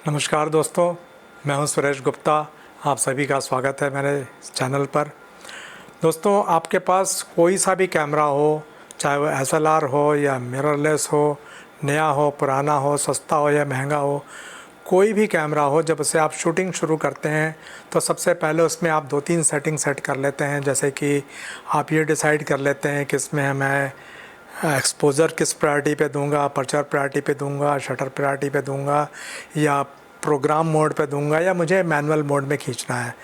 नमस्कार दोस्तों, मैं हूं सुरेश गुप्ता। आप सभी का स्वागत है मेरे चैनल पर। दोस्तों, आपके पास कोई सा भी कैमरा हो, चाहे वो एसएलआर हो या मिररलेस हो, नया हो, पुराना हो, सस्ता हो या महंगा हो, कोई भी कैमरा हो, जब उसे आप शूटिंग शुरू करते हैं तो सबसे पहले उसमें आप 2-3 सेटिंग सेट कर लेते हैं। जैसे कि आप ये डिसाइड कर लेते हैं कि इसमें मैं एक्सपोज़र किस प्रायोरिटी पे दूंगा, अपर्चर प्रायोरिटी पे दूंगा, शटर प्रायोरिटी पे दूंगा या प्रोग्राम मोड पे दूंगा या मुझे मैनुअल मोड में खींचना है।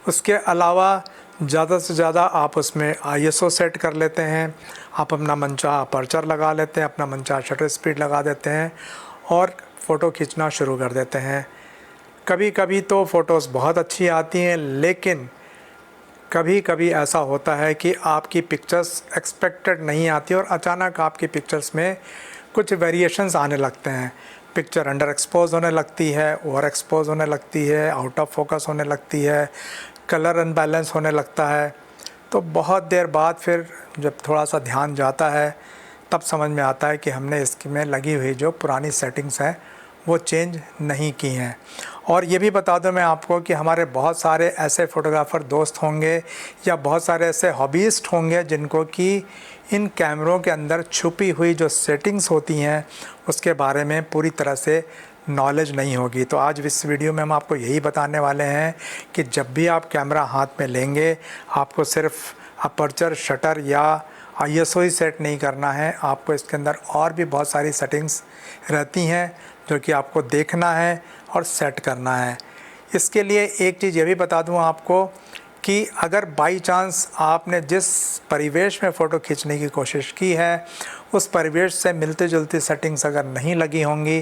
उसके अलावा ज़्यादा से ज़्यादा आप उसमें आईएसओ सेट कर लेते हैं। आप अपना मनचाहा अपर्चर लगा लेते हैं, अपना मनचाहा शटर स्पीड लगा देते हैं और फ़ोटो खींचना शुरू कर देते हैं। कभी कभी तो फ़ोटोज़ बहुत अच्छी आती हैं, लेकिन कभी कभी ऐसा होता है कि आपकी पिक्चर्स एक्सपेक्टेड नहीं आती और अचानक आपकी पिक्चर्स में कुछ वेरिएशंस आने लगते हैं। पिक्चर अंडर एक्सपोज होने लगती है, ओवर एक्सपोज होने लगती है, आउट ऑफ फोकस होने लगती है, कलर अनबैलेंस होने लगता है। तो बहुत देर बाद फिर जब थोड़ा सा ध्यान जाता है तब समझ में आता है कि हमने इसमें लगी हुई जो पुरानी सेटिंग्स हैं वो चेंज नहीं की हैं। और ये भी बता दूं मैं आपको कि हमारे बहुत सारे ऐसे फ़ोटोग्राफ़र दोस्त होंगे या बहुत सारे ऐसे हॉबीस्ट होंगे जिनको कि इन कैमरों के अंदर छुपी हुई जो सेटिंग्स होती हैं उसके बारे में पूरी तरह से नॉलेज नहीं होगी। तो आज इस वीडियो में हम आपको यही बताने वाले हैं कि जब भी आप कैमरा हाथ में लेंगे, आपको सिर्फ अपर्चर, शटर या आईएसओ ही सेट नहीं करना है। आपको इसके अंदर और भी बहुत सारी सेटिंग्स रहती हैं जो कि आपको देखना है और सेट करना है। इसके लिए एक चीज़ ये भी बता दूं आपको कि अगर बाई चांस आपने जिस परिवेश में फ़ोटो खींचने की कोशिश की है उस परिवेश से मिलती जुलती सेटिंग्स अगर नहीं लगी होंगी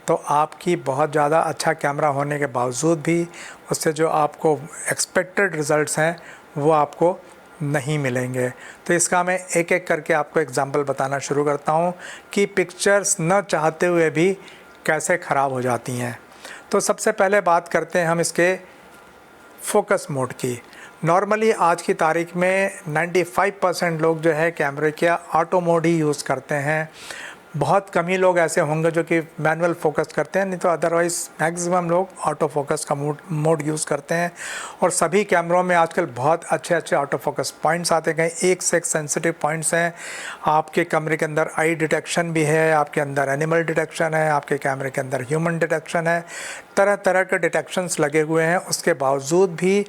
तो आपकी बहुत ज़्यादा अच्छा कैमरा होने के बावजूद भी उससे जो आपको एक्सपेक्टेड रिज़ल्ट्स हैं वो आपको नहीं मिलेंगे। तो इसका मैं एक एक करके आपको एग्जांपल बताना शुरू करता हूँ कि पिक्चर्स न चाहते हुए भी कैसे ख़राब हो जाती हैं। तो सबसे पहले बात करते हैं हम इसके फोकस मोड की। नॉर्मली आज की तारीख में 95% लोग जो है कैमरे के ऑटो मोड ही यूज़ करते हैं। बहुत कम ही लोग ऐसे होंगे जो कि मैनुअल फोकस करते हैं, नहीं तो अदरवाइज़ मैक्सिमम लोग ऑटो फोकस का मोड यूज़ करते हैं। और सभी कैमरों में आजकल बहुत अच्छे अच्छे ऑटो फोकस पॉइंट्स आते गए, एक से एक सेंसिटिव पॉइंट्स हैं। आपके कैमरे के अंदर आई डिटेक्शन भी है, आपके अंदर एनिमल डिटेक्शन है, आपके कैमरे के अंदर ह्यूमन डिटेक्शन है, तरह तरह के डिटेक्शंस लगे हुए हैं। उसके बावजूद भी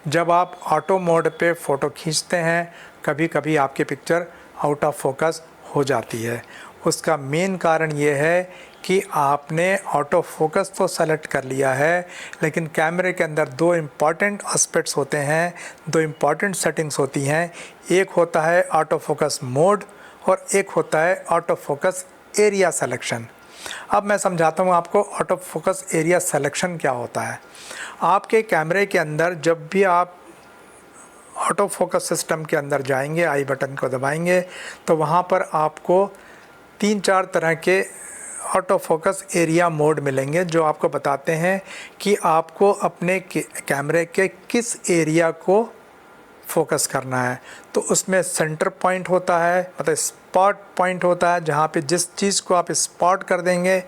जब आप ऑटो मोड पे फ़ोटो खींचते हैं कभी कभी आपकी पिक्चर आउट ऑफ फोकस हो जाती है। उसका मेन कारण ये है कि आपने ऑटो फोकस तो सेलेक्ट कर लिया है, लेकिन कैमरे के अंदर दो इम्पॉर्टेंट एस्पेक्ट्स होते हैं, दो इम्पॉर्टेंट सेटिंग्स होती हैं। एक होता है ऑटो फोकस मोड और एक होता है ऑटो फोकस एरिया सेलेक्शन। अब मैं समझाता हूँ आपको ऑटो फोकस एरिया सेलेक्शन क्या होता है। आपके कैमरे के अंदर जब भी आप ऑटो फोकस सिस्टम के अंदर जाएंगे, आई बटन को दबाएंगे, तो वहाँ पर आपको 3-4 तरह के ऑटो फोकस एरिया मोड मिलेंगे जो आपको बताते हैं कि आपको अपने कैमरे के किस एरिया को फोकस करना है। तो उसमें सेंटर पॉइंट होता है, मतलब स्पॉट पॉइंट होता है, जहाँ पे जिस चीज़ को आप स्पॉट कर देंगे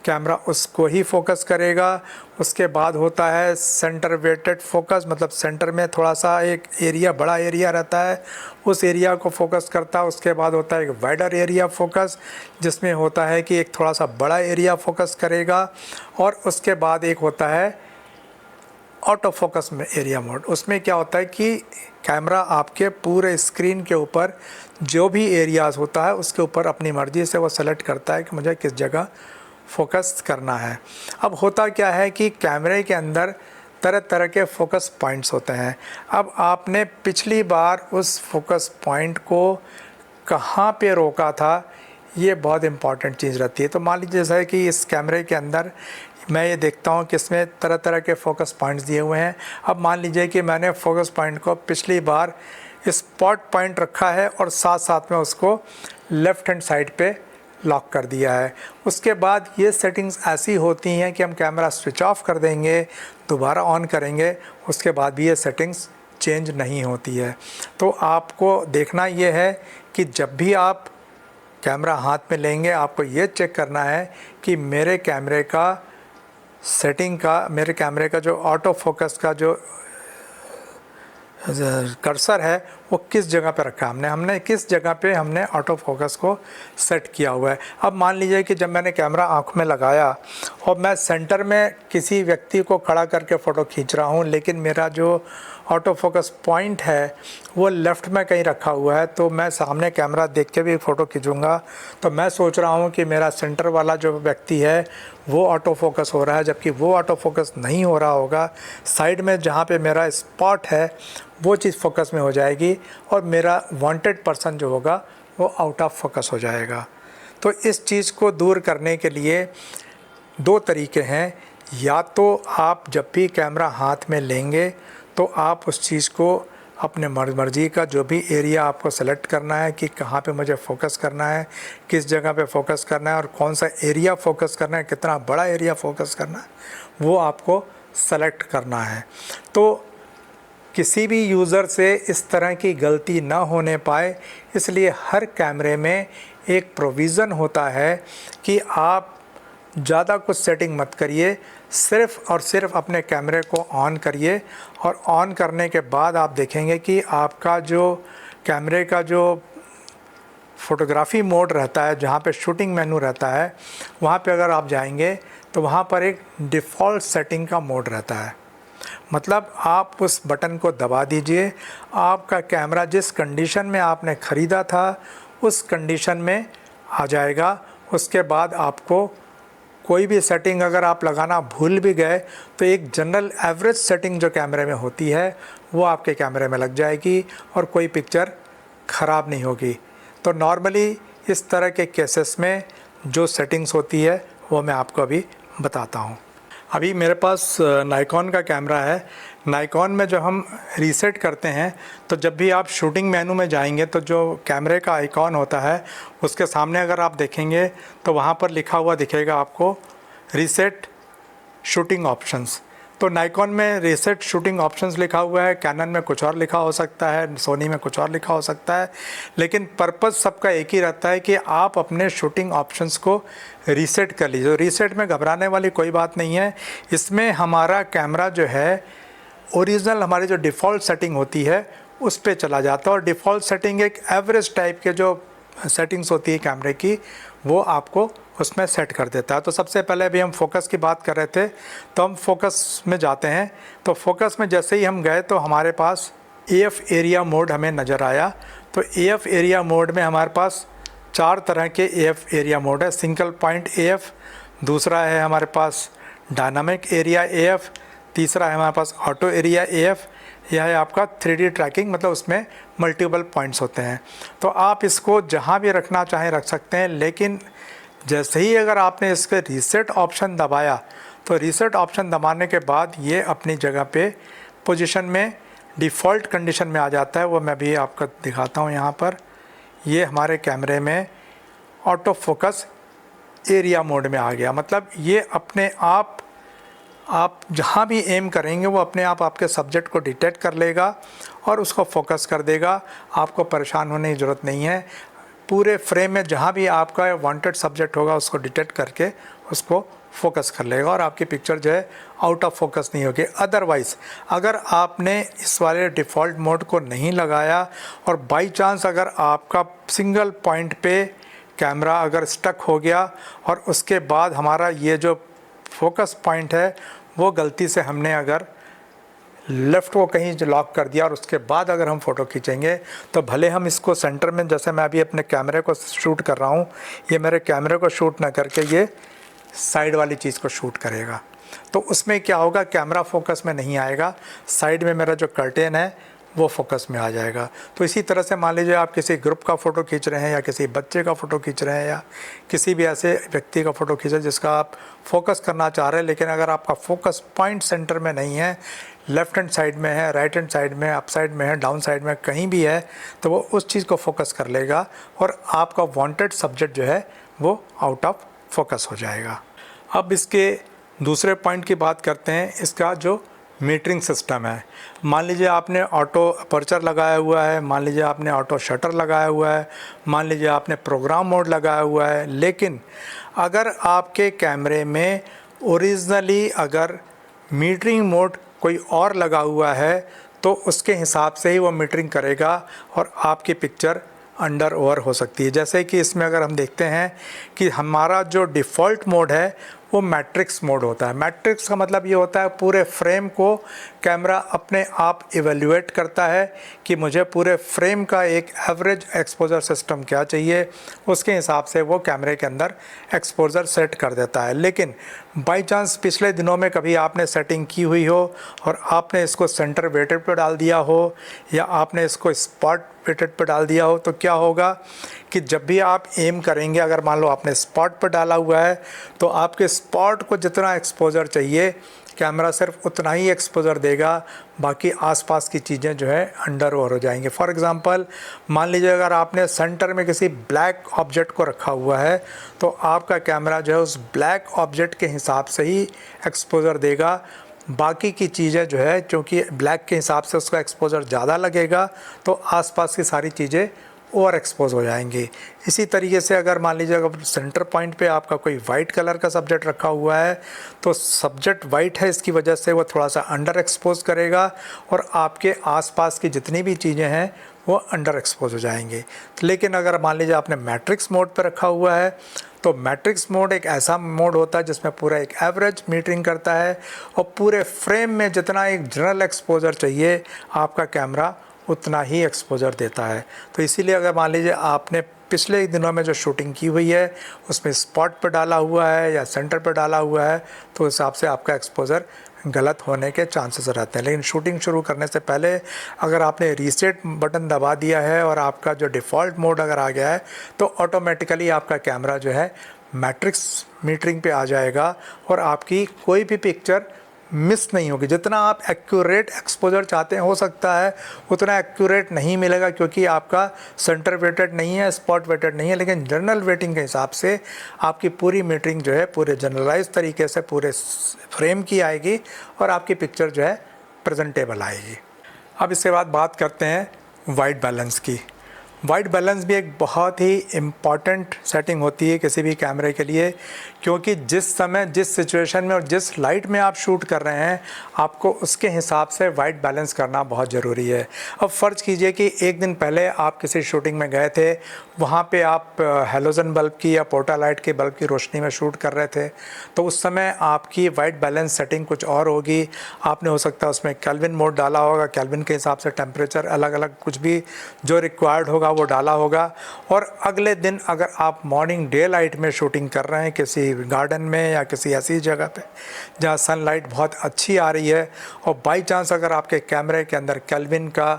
कैमरा उसको ही फोकस करेगा। उसके बाद होता है सेंटर वेटेड फोकस, मतलब सेंटर में थोड़ा सा एक एरिया, बड़ा एरिया रहता है, उस एरिया को फोकस करता है। उसके बाद होता है एक वाइडर एरिया फोकस, जिसमें होता है कि एक थोड़ा सा बड़ा एरिया फोकस करेगा। और उसके बाद एक होता है ऑटो फोकस में एरिया मोड। उसमें क्या होता है कि कैमरा आपके पूरे स्क्रीन के ऊपर जो भी एरियाज़ होता है उसके ऊपर अपनी मर्ज़ी से वो सेलेक्ट करता है कि मुझे किस जगह फोकस करना है। अब होता क्या है कि कैमरे के अंदर तरह तरह के फोकस पॉइंट्स होते हैं। अब आपने पिछली बार उस फोकस पॉइंट को कहाँ पे रोका था, ये बहुत इम्पॉर्टेंट चीज़ रहती है। तो मान लीजिए जैसा है कि इस कैमरे के अंदर मैं ये देखता हूँ कि इसमें तरह तरह के फोकस पॉइंट्स दिए हुए हैं। अब मान लीजिए कि मैंने फोकस पॉइंट को पिछली बार स्पॉट पॉइंट रखा है और साथ साथ में उसको लेफ़्ट हैंड साइड पे लॉक कर दिया है। उसके बाद ये सेटिंग्स ऐसी होती हैं कि हम कैमरा स्विच ऑफ कर देंगे, दोबारा ऑन करेंगे, उसके बाद भी ये सेटिंग्स चेंज नहीं होती है। तो आपको देखना ये है कि जब भी आप कैमरा हाथ में लेंगे आपको ये चेक करना है कि मेरे कैमरे का सेटिंग का, मेरे कैमरे का जो ऑटो फोकस का जो कर्सर है वो किस जगह पे रखा है, हमने किस जगह पे हमने ऑटो फोकस को सेट किया हुआ है। अब मान लीजिए कि जब मैंने कैमरा आँख में लगाया और मैं सेंटर में किसी व्यक्ति को खड़ा करके फ़ोटो खींच रहा हूँ, लेकिन मेरा जो ऑटो फोकस पॉइंट है वो लेफ़्ट में कहीं रखा हुआ है, तो मैं सामने कैमरा देख के भी फ़ोटो खींचूँगा तो मैं सोच रहा हूँ कि मेरा सेंटर वाला जो व्यक्ति है वो ऑटो फोकस हो रहा है, जबकि वो ऑटो फोकस नहीं हो रहा होगा। साइड में जहाँ पे मेरा स्पॉट है वो चीज़ फोकस में हो जाएगी और मेरा वांटेड पर्सन जो होगा वो आउट ऑफ फोकस हो जाएगा। तो इस चीज़ को दूर करने के लिए दो तरीके हैं। या तो आप जब भी कैमरा हाथ में लेंगे तो आप उस चीज़ को अपने मर्ज़ी का जो भी एरिया आपको सेलेक्ट करना है कि कहाँ पे मुझे फ़ोकस करना है, किस जगह पे फ़ोकस करना है और कौन सा एरिया फ़ोकस करना है, कितना बड़ा एरिया फ़ोकस करना है, वो आपको सेलेक्ट करना है। तो किसी भी यूज़र से इस तरह की गलती ना होने पाए, इसलिए हर कैमरे में एक प्रोविज़न होता है कि आप ज़्यादा कुछ सेटिंग मत करिए, सिर्फ़ और सिर्फ अपने कैमरे को ऑन करिए और ऑन करने के बाद आप देखेंगे कि आपका जो कैमरे का जो फ़ोटोग्राफ़ी मोड रहता है, जहाँ पे शूटिंग मेनू रहता है, वहाँ पे अगर आप जाएंगे तो वहाँ पर एक डिफ़ॉल्ट सेटिंग का मोड रहता है। मतलब आप उस बटन को दबा दीजिए, आपका कैमरा जिस कंडीशन में आपने ख़रीदा था उस कंडीशन में आ जाएगा। उसके बाद आपको कोई भी सेटिंग अगर आप लगाना भूल भी गए तो एक जनरल एवरेज सेटिंग जो कैमरे में होती है वो आपके कैमरे में लग जाएगी और कोई पिक्चर ख़राब नहीं होगी। तो नॉर्मली इस तरह के केसेस में जो सेटिंग्स होती है वो मैं आपको अभी बताता हूँ। अभी मेरे पास नाइकॉन का कैमरा है। नाइकॉन में जो हम रीसेट करते हैं तो जब भी आप शूटिंग मेनू में जाएंगे तो जो कैमरे का आइकॉन होता है उसके सामने अगर आप देखेंगे तो वहाँ पर लिखा हुआ दिखेगा आपको रीसेट शूटिंग ऑप्शंस। तो नाइकॉन में रीसेट शूटिंग ऑप्शंस लिखा हुआ है, कैनन में कुछ और लिखा हो सकता है, सोनी में कुछ और लिखा हो सकता है, लेकिन पर्पज़ सबका एक ही रहता है कि आप अपने शूटिंग ऑप्शंस को रीसेट कर लीजिए। रीसेट में घबराने वाली कोई बात नहीं है। इसमें हमारा कैमरा जो है ओरिजिनल हमारी जो डिफ़ॉल्ट सेटिंग होती है उस पे चला जाता है और डिफ़ॉल्ट सेटिंग एक एवरेज टाइप के जो सेटिंग्स होती है कैमरे की वो आपको उसमें सेट कर देता है। तो सबसे पहले अभी हम फोकस की बात कर रहे थे तो हम फोकस में जाते हैं। तो फोकस में जैसे ही हम गए तो हमारे पास AF एरिया मोड हमें नज़र आया। तो AF एरिया मोड में हमारे पास 4 तरह के AF एरिया मोड है। सिंगल पॉइंट AF, दूसरा है हमारे पास डायनामिक एरिया AF, तीसरा है हमारे पास ऑटो एरिया AF, यह है आपका 3D ट्रैकिंग, मतलब उसमें मल्टीपल पॉइंट्स होते हैं। तो आप इसको जहाँ भी रखना चाहें रख सकते हैं, लेकिन जैसे ही अगर आपने इसके रीसेट ऑप्शन दबाया तो रीसेट ऑप्शन दबाने के बाद ये अपनी जगह पे पोजीशन में डिफ़ॉल्ट कंडीशन में आ जाता है। वो मैं भी आपको दिखाता हूँ। यहाँ पर ये हमारे कैमरे में ऑटो फोकस एरिया मोड में आ गया। मतलब ये अपने आप जहाँ भी एम करेंगे वो अपने आप आपके सब्जेक्ट को डिटेक्ट कर लेगा और उसको फोकस कर देगा। आपको परेशान होने की ज़रूरत नहीं है। पूरे फ्रेम में जहाँ भी आपका वांटेड सब्जेक्ट होगा उसको डिटेक्ट करके उसको फोकस कर लेगा और आपकी पिक्चर जो है आउट ऑफ फोकस नहीं होगी। अदरवाइज़ अगर आपने इस वाले डिफ़ॉल्ट मोड को नहीं लगाया और बाई चांस अगर आपका सिंगल पॉइंट पे कैमरा अगर स्टक हो गया और उसके बाद हमारा ये जो फोकस पॉइंट है वो गलती से हमने अगर लेफ़्ट को कहीं लॉक कर दिया और उसके बाद अगर हम फ़ोटो खींचेंगे तो भले हम इसको सेंटर में, जैसे मैं अभी अपने कैमरे को शूट कर रहा हूँ, ये मेरे कैमरे को शूट ना करके ये साइड वाली चीज़ को शूट करेगा। तो उसमें क्या होगा, कैमरा फोकस में नहीं आएगा, साइड में मेरा जो कर्टेन है वो फोकस में आ जाएगा। तो इसी तरह से मान लीजिए आप किसी ग्रुप का फ़ोटो खींच रहे हैं या किसी बच्चे का फ़ोटो खींच रहे हैं या किसी भी ऐसे व्यक्ति का फ़ोटो खींच रहे हैं जिसका आप फोकस करना चाह रहे हैं, लेकिन अगर आपका फोकस पॉइंट सेंटर में नहीं है, लेफ़्ट हैंड साइड में है, राइट हैंड साइड में, अप साइड में है, डाउन साइड में, कहीं भी है, तो वो उस चीज़ को फोकस कर लेगा और आपका वांटेड सब्जेक्ट जो है वो आउट ऑफ फोकस हो जाएगा। अब इसके दूसरे पॉइंट की बात करते हैं, इसका जो मीटरिंग सिस्टम है। मान लीजिए आपने ऑटो अपर्चर लगाया हुआ है, मान लीजिए आपने ऑटो शटर लगाया हुआ है, मान लीजिए आपने प्रोग्राम मोड लगाया हुआ है, लेकिन अगर आपके कैमरे में ओरिजिनली अगर मीटरिंग मोड कोई और लगा हुआ है तो उसके हिसाब से ही वो मीटरिंग करेगा और आपकी पिक्चर अंडर ओवर हो सकती है। जैसे कि इसमें अगर हम देखते हैं कि हमारा जो डिफ़ॉल्ट मोड है वो मैट्रिक्स मोड होता है। मैट्रिक्स का मतलब ये होता है पूरे फ्रेम को कैमरा अपने आप इवेल्युएट करता है कि मुझे पूरे फ्रेम का एक एवरेज एक्सपोजर सिस्टम क्या चाहिए, उसके हिसाब से वो कैमरे के अंदर एक्सपोजर सेट कर देता है। लेकिन बाई चांस पिछले दिनों में कभी आपने सेटिंग की हुई हो और आपने इसको सेंटर वेटेड पर डाल दिया हो या आपने इसको स्पॉट वेटेड पर डाल दिया हो, तो क्या होगा कि जब भी आप एम करेंगे, अगर मान लो आपने स्पॉट पर डाला हुआ है तो आपके स्पॉट को जितना एक्सपोजर चाहिए कैमरा सिर्फ उतना ही एक्सपोजर देगा, बाकी आसपास की चीज़ें जो है अंडर ओवर हो जाएंगे। फॉर एग्ज़ाम्पल मान लीजिए अगर आपने सेंटर में किसी ब्लैक ऑब्जेक्ट को रखा हुआ है तो आपका कैमरा जो है उस ब्लैक ऑब्जेक्ट के हिसाब से ही एक्सपोजर देगा, बाकी की चीज़ें जो है क्योंकि ब्लैक के हिसाब से उसका एक्सपोजर ज़्यादा लगेगा तो आसपास की सारी चीज़ें ओवर एक्सपोज हो जाएंगी। इसी तरीके से अगर मान लीजिए अगर सेंटर पॉइंट पे आपका कोई वाइट कलर का सब्जेक्ट रखा हुआ है तो सब्जेक्ट वाइट है, इसकी वजह से वो थोड़ा सा अंडर एक्सपोज करेगा और आपके आसपास की जितनी भी चीज़ें हैं वो अंडर एक्सपोज हो जाएंगी। लेकिन अगर मान लीजिए आपने मैट्रिक्स मोड पर रखा हुआ है तो मैट्रिक्स मोड एक ऐसा मोड होता है जिसमें पूरा एक एवरेज मीटरिंग करता है और पूरे फ्रेम में जितना एक जनरल एक्सपोजर चाहिए आपका कैमरा उतना ही एक्सपोजर देता है। तो इसीलिए अगर मान लीजिए आपने पिछले दिनों में जो शूटिंग की हुई है उसमें स्पॉट पर डाला हुआ है या सेंटर पर डाला हुआ है तो उस हिसाब से आपका एक्सपोजर गलत होने के चांसेस रहते हैं। लेकिन शूटिंग शुरू करने से पहले अगर आपने रीसेट बटन दबा दिया है और आपका जो डिफ़ॉल्ट मोड अगर आ गया है तो ऑटोमेटिकली आपका कैमरा जो है मैट्रिक्स मीटरिंग पे आ जाएगा और आपकी कोई भी पिक्चर मिस नहीं होगी। जितना आप एक्यूरेट एक्सपोजर चाहते हैं हो सकता है उतना एक्यूरेट नहीं मिलेगा क्योंकि आपका सेंटर वेटेड नहीं है, स्पॉट वेटेड नहीं है, लेकिन जनरल वेटिंग के हिसाब से आपकी पूरी मीटरिंग जो है पूरे जनरलाइज तरीके से पूरे फ्रेम की आएगी और आपकी पिक्चर जो है प्रेजेंटेबल आएगी। अब इसके बाद बात करते हैं वाइट बैलेंस की। वाइट बैलेंस भी एक बहुत ही इम्पॉर्टेंट सेटिंग होती है किसी भी कैमरे के लिए, क्योंकि जिस समय जिस सिचुएशन में और जिस लाइट में आप शूट कर रहे हैं आपको उसके हिसाब से वाइट बैलेंस करना बहुत ज़रूरी है। अब फ़र्ज़ कीजिए कि एक दिन पहले आप किसी शूटिंग में गए थे, वहाँ पे आप हेलोजन बल्ब की या पोर्टा लाइट के बल्ब की रोशनी में शूट कर रहे थे, तो उस समय आपकी वाइट बैलेंस सेटिंग कुछ और होगी। आपने हो सकता है उसमें केल्विन मोड डाला होगा, केल्विन के हिसाब से टेम्परेचर अलग अलग कुछ भी जो रिक्वायर्ड होगा वो डाला होगा। और अगले दिन अगर आप मॉर्निंग डे लाइट में शूटिंग कर रहे हैं किसी गार्डन में या किसी ऐसी जगह पे जहाँ सनलाइट बहुत अच्छी आ रही है और बाई चांस अगर आपके कैमरे के अंदर केल्विन का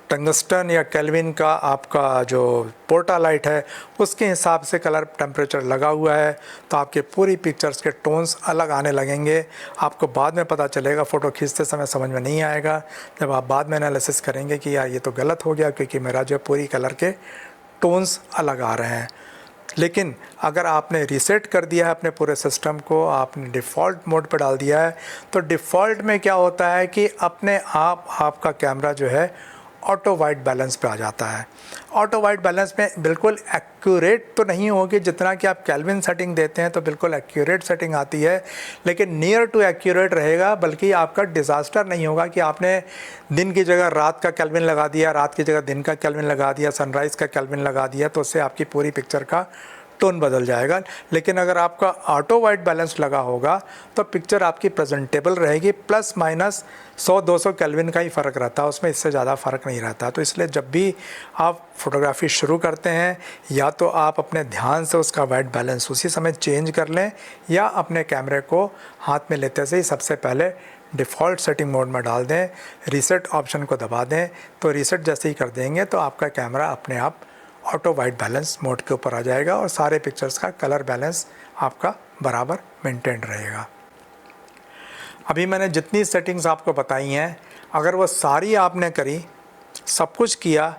टंगस्टन या केल्विन का आपका जो पोर्टा लाइट है उसके हिसाब से कलर टेम्परेचर लगा हुआ है तो आपके पूरी पिक्चर्स के टोन्स अलग आने लगेंगे। आपको बाद में पता चलेगा, फ़ोटो खींचते समय समझ में नहीं आएगा, जब आप बाद में एनालिसिस करेंगे कि यार ये तो गलत हो गया क्योंकि मेरा जो पूरी कलर के टोन्स अलग आ रहे हैं। लेकिन अगर आपने रीसेट कर दिया है अपने पूरे सिस्टम को, आपने डिफ़ॉल्ट मोड पर डाल दिया है, तो डिफ़ॉल्ट में क्या होता है कि अपने आप आपका कैमरा जो है ऑटो वाइट बैलेंस पे आ जाता है। ऑटो वाइट बैलेंस में बिल्कुल एक्यूरेट तो नहीं होगी, जितना कि आप केल्विन सेटिंग देते हैं तो बिल्कुल एक्यूरेट सेटिंग आती है, लेकिन नियर टू एक्यूरेट रहेगा। बल्कि आपका डिज़ास्टर नहीं होगा कि आपने दिन की जगह रात का केल्विन लगा दिया, रात की जगह दिन का केल्विन लगा दिया, सनराइज़ का केल्विन लगा दिया, तो उससे आपकी पूरी पिक्चर का टोन बदल जाएगा। लेकिन अगर आपका ऑटो वाइट बैलेंस लगा होगा तो पिक्चर आपकी प्रेजेंटेबल रहेगी। प्लस माइनस 100-200 केल्विन का ही फ़र्क रहता है, उसमें इससे ज़्यादा फ़र्क नहीं रहता। तो इसलिए जब भी आप फोटोग्राफी शुरू करते हैं या तो आप अपने ध्यान से उसका वाइट बैलेंस उसी समय चेंज कर लें या अपने कैमरे को हाथ में लेते से ही सबसे पहले डिफ़ॉल्ट सेटिंग मोड में डाल दें, रीसेट ऑप्शन को दबा दें। तो रीसेट जैसे ही कर देंगे तो आपका कैमरा अपने आप ऑटो वाइट बैलेंस मोड के ऊपर आ जाएगा और सारे पिक्चर्स का कलर बैलेंस आपका बराबर मेंटेन रहेगा। अभी मैंने जितनी सेटिंग्स आपको बताई हैं, अगर वो सारी आपने करी, सब कुछ किया,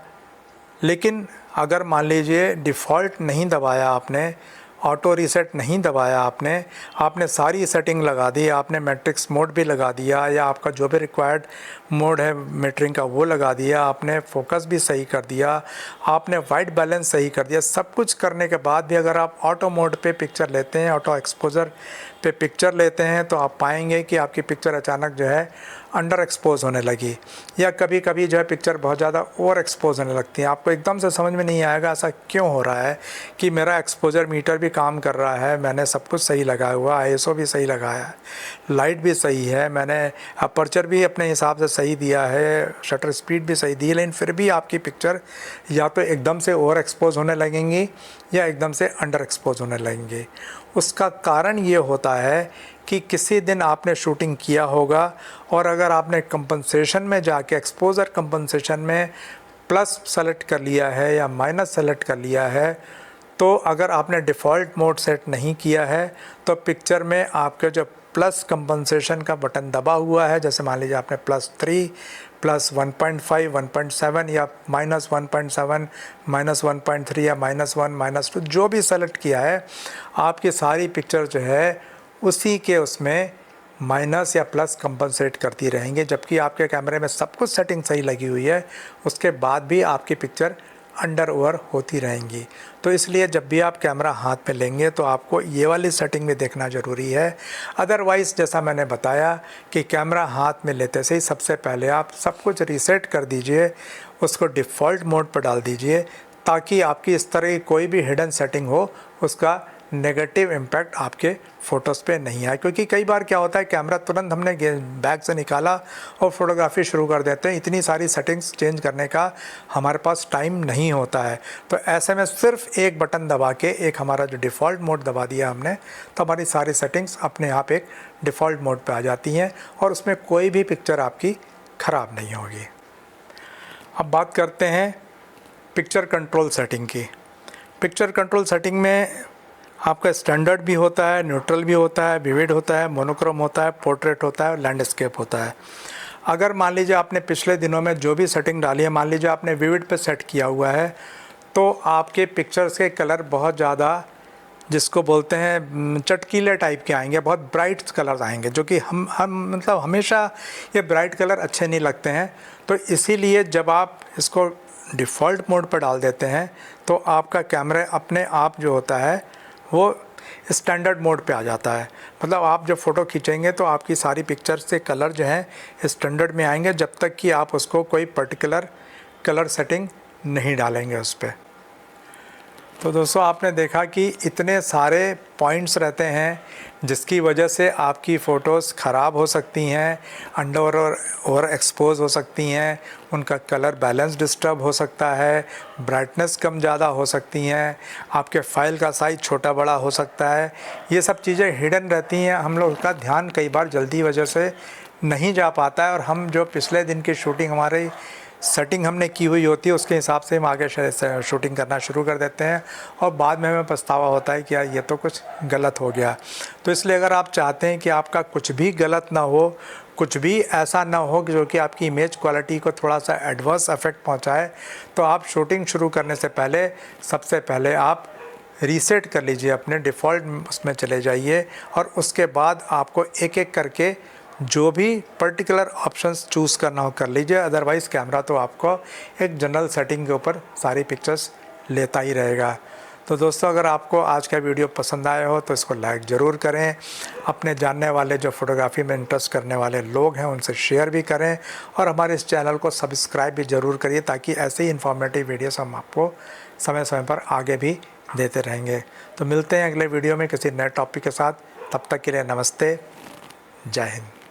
लेकिन अगर मान लीजिए डिफ़ॉल्ट नहीं दबाया आपने, ऑटो रीसेट नहीं दबाया आपने सारी सेटिंग लगा दी, आपने मैट्रिक्स मोड भी लगा दिया या आपका जो भी रिक्वायर्ड मोड है मीटरिंग का वो लगा दिया, आपने फोकस भी सही कर दिया, आपने वाइट बैलेंस सही कर दिया, सब कुछ करने के बाद भी अगर आप ऑटो मोड पे पिक्चर लेते हैं, ऑटो एक्सपोजर पे पिक्चर लेते हैं तो आप पाएंगे कि आपकी पिक्चर अचानक जो है अंडर एक्सपोज होने लगी, या कभी कभी जो है पिक्चर बहुत ज़्यादा ओवर एक्सपोज होने लगती है। आपको एकदम से समझ में नहीं आएगा ऐसा क्यों हो रहा है, कि मेरा एक्सपोजर मीटर भी काम कर रहा है, मैंने सब कुछ सही लगाया हुआ, आईएसओ भी सही लगाया है, लाइट भी सही है, मैंने अपर्चर भी अपने हिसाब से सही दिया है, शटर स्पीड भी सही दी है, लेकिन फिर भी आपकी पिक्चर या तो एकदम से ओवर एक्सपोज होने लगेंगी या एकदम से अंडर एक्सपोज होने लगेंगी। उसका कारण ये होता है कि किसी दिन आपने शूटिंग किया होगा और अगर आपने कंपनसेशन में जाके एक्सपोजर कंपनसेशन में प्लस सेलेक्ट कर लिया है या माइनस सेलेक्ट कर लिया है, तो अगर आपने डिफ़ॉल्ट मोड सेट नहीं किया है तो पिक्चर में आपके जो प्लस कंपनसेशन का बटन दबा हुआ है, जैसे मान लीजिए आपने +3, +1.5, 1.7 या -1.7, -1.3 या -1, -2 जो भी सेलेक्ट किया है, आपकी सारी पिक्चर जो है उसी के उसमें माइनस या प्लस कंपनसेट करती रहेंगे, जबकि आपके कैमरे में सब कुछ सेटिंग सही लगी हुई है, उसके बाद भी आपकी पिक्चर अंडर ओवर होती रहेंगी। तो इसलिए जब भी आप कैमरा हाथ में लेंगे तो आपको ये वाली सेटिंग भी देखना ज़रूरी है। अदरवाइज़ जैसा मैंने बताया कि कैमरा हाथ में लेते से ही सबसे पहले आप सब कुछ रीसेट कर दीजिए, उसको डिफ़ॉल्ट मोड पर डाल दीजिए, ताकि आपकी इस तरह की कोई भी हिडन सेटिंग हो उसका नेगेटिव इम्पैक्ट आपके फ़ोटोज़ पे नहीं आए। क्योंकि कई बार क्या होता है, कैमरा तुरंत हमने बैग से निकाला और फ़ोटोग्राफी शुरू कर देते हैं, इतनी सारी सेटिंग्स चेंज करने का हमारे पास टाइम नहीं होता है। तो ऐसे में सिर्फ एक बटन दबा के एक हमारा जो डिफ़ॉल्ट मोड दबा दिया हमने, तो हमारी सारी सेटिंग्स अपने आप एक डिफ़ॉल्ट मोड पे आ जाती हैं और उसमें कोई भी पिक्चर आपकी ख़राब नहीं होगी। अब बात करते हैं पिक्चर कंट्रोल सेटिंग की। पिक्चर कंट्रोल सेटिंग में आपका स्टैंडर्ड भी होता है, न्यूट्रल भी होता है, विविड होता है, मोनोक्रोम होता है, पोर्ट्रेट होता है, लैंडस्केप होता है। अगर मान लीजिए आपने पिछले दिनों में जो भी सेटिंग डाली है, मान लीजिए आपने विविड पे सेट किया हुआ है, तो आपके पिक्चर्स के कलर बहुत ज़्यादा, जिसको बोलते हैं चटकीले टाइप के आएंगे, बहुत ब्राइट कलर्स आएंगे, जो कि हम मतलब हमेशा ये ब्राइट कलर अच्छे नहीं लगते हैं। तो इसीलिए जब आप इसको डिफ़ॉल्ट मोड पर डाल देते हैं तो आपका कैमरा अपने आप जो होता है वो स्टैंडर्ड मोड पे आ जाता है। मतलब आप जब फ़ोटो खींचेंगे तो आपकी सारी पिक्चर्स से कलर जो हैं स्टैंडर्ड में आएंगे, जब तक कि आप उसको कोई पर्टिकुलर कलर सेटिंग नहीं डालेंगे उस पर। तो दोस्तों आपने देखा कि इतने सारे पॉइंट्स रहते हैं जिसकी वजह से आपकी फ़ोटोज़ ख़राब हो सकती हैं, अंडर और ओवर एक्सपोज हो सकती हैं, उनका कलर बैलेंस डिस्टर्ब हो सकता है, ब्राइटनेस कम ज़्यादा हो सकती हैं, आपके फ़ाइल का साइज़ छोटा बड़ा हो सकता है। ये सब चीज़ें हिडन रहती हैं, हम लोग का ध्यान कई बार जल्दी वजह से नहीं जा पाता है और हम जो पिछले दिन की शूटिंग हमारे सेटिंग हमने की हुई होती है उसके हिसाब से हम आगे शूटिंग करना शुरू कर देते हैं और बाद में हमें पछतावा होता है कि यार ये तो कुछ गलत हो गया। तो इसलिए अगर आप चाहते हैं कि आपका कुछ भी गलत ना हो, कुछ भी ऐसा ना हो जो कि आपकी इमेज क्वालिटी को थोड़ा सा एडवर्स इफेक्ट पहुंचाए, तो आप शूटिंग शुरू करने से पहले सबसे पहले आप रीसेट कर लीजिए, अपने डिफ़ॉल्ट उसमें चले जाइए और उसके बाद आपको एक एक करके जो भी पर्टिकुलर ऑप्शंस चूज़ करना हो कर लीजिए। अदरवाइज़ कैमरा तो आपको एक जनरल सेटिंग के ऊपर सारी पिक्चर्स लेता ही रहेगा। तो दोस्तों अगर आपको आज का वीडियो पसंद आया हो तो इसको लाइक ज़रूर करें, अपने जानने वाले जो फ़ोटोग्राफ़ी में इंटरेस्ट करने वाले लोग हैं उनसे शेयर भी करें और हमारे इस चैनल को सब्सक्राइब भी ज़रूर करिए, ताकि ऐसे ही इन्फॉर्मेटिव वीडियोस हम आपको समय समय पर आगे भी देते रहेंगे। तो मिलते हैं अगले वीडियो में किसी नए टॉपिक के साथ, तब तक के लिए नमस्ते, जय हिंद।